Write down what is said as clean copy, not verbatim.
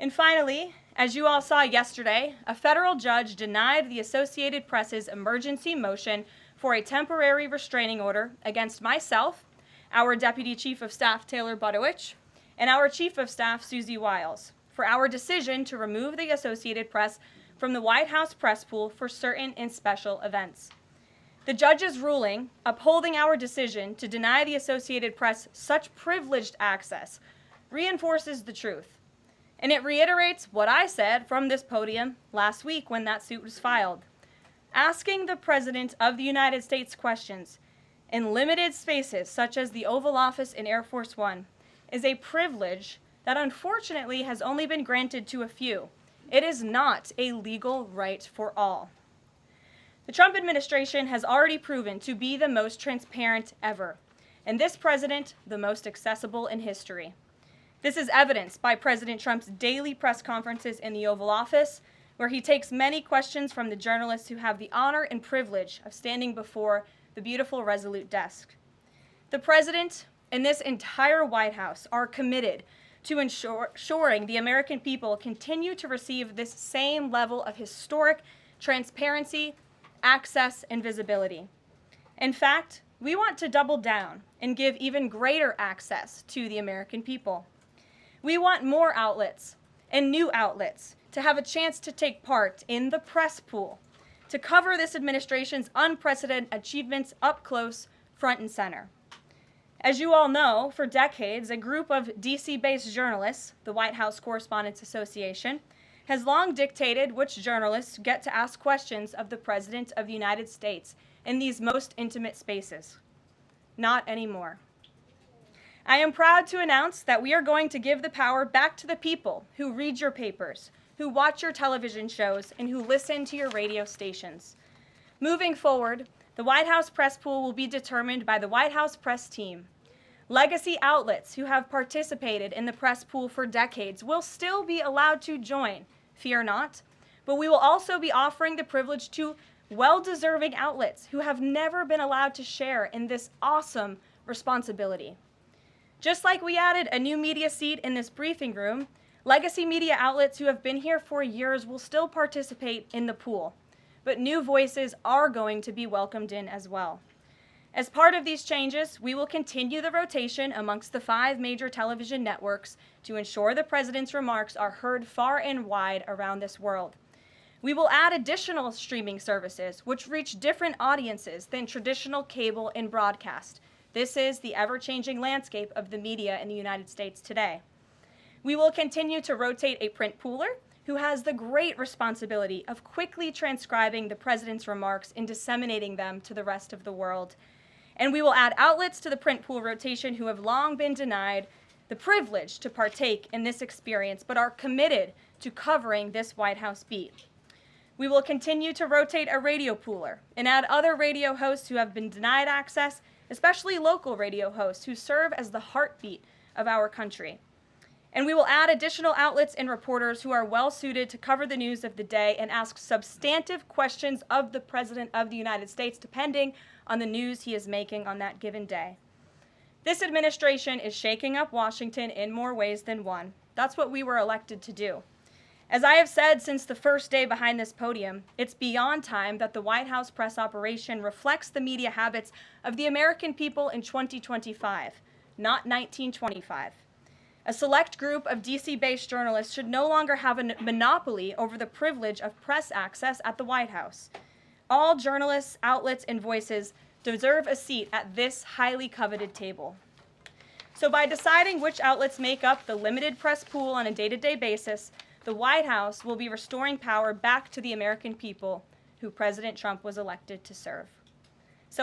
And finally, as you all saw yesterday, a federal judge denied the Associated Press's emergency motion for a temporary restraining order against myself, our Deputy Chief of Staff Taylor Budowich, and our Chief of Staff Susie Wiles for our decision to remove the Associated Press from the White House press pool for certain and special events. The judge's ruling, upholding our decision to deny the Associated Press such privileged access, reinforces the truth. And it reiterates what I said from this podium last week when that suit was filed. Asking the President of the United States questions in limited spaces such as the Oval Office and Air Force One is a privilege that unfortunately has only been granted to a few. It is not a legal right for all. The Trump administration has already proven to be the most transparent ever, and this president the most accessible in history. This is evidenced by President Trump's daily press conferences in the Oval Office, where he takes many questions from the journalists who have the honor and privilege of standing before the beautiful Resolute desk. The president and this entire White House are committed to ensuring the American people continue to receive this same level of historic transparency, access, and visibility. In fact, we want to double down and give even greater access to the American people. We want more outlets and new outlets to have a chance to take part in the press pool, to cover this administration's unprecedented achievements up close, front and center. As you all know, for decades, a group of DC-based journalists, the White House Correspondents Association, has long dictated which journalists get to ask questions of the President of the United States in these most intimate spaces. Not anymore. I am proud to announce that we are going to give the power back to the people who read your papers, who watch your television shows, and who listen to your radio stations. Moving forward, the White House press pool will be determined by the White House press team. Legacy outlets who have participated in the press pool for decades will still be allowed to join, fear not, but we will also be offering the privilege to well-deserving outlets who have never been allowed to share in this awesome responsibility. Just like we added a new media seat in this briefing room, legacy media outlets who have been here for years will still participate in the pool, but new voices are going to be welcomed in as well. As part of these changes, we will continue the rotation amongst the 5 major television networks to ensure the President's remarks are heard far and wide around this world. We will add additional streaming services which reach different audiences than traditional cable and broadcast. This is the ever-changing landscape of the media in the United States today. We will continue to rotate a print pooler who has the great responsibility of quickly transcribing the President's remarks and disseminating them to the rest of the world. And we will add outlets to the print pool rotation who have long been denied the privilege to partake in this experience, but are committed to covering this White House beat. We will continue to rotate a radio pooler and add other radio hosts who have been denied access, especially local radio hosts who serve as the heartbeat of our country. And we will add additional outlets and reporters who are well-suited to cover the news of the day and ask substantive questions of the President of the United States, depending on the news he is making on that given day. This administration is shaking up Washington in more ways than one. That's what we were elected to do. As I have said since the first day behind this podium, it's beyond time that the White House press operation reflects the media habits of the American people in 2025, not 1925. A select group of DC-based journalists should no longer have a monopoly over the privilege of press access at the White House. All journalists, outlets, and voices deserve a seat at this highly coveted table. So by deciding which outlets make up the limited press pool on a day-to-day basis, the White House will be restoring power back to the American people who President Trump was elected to serve.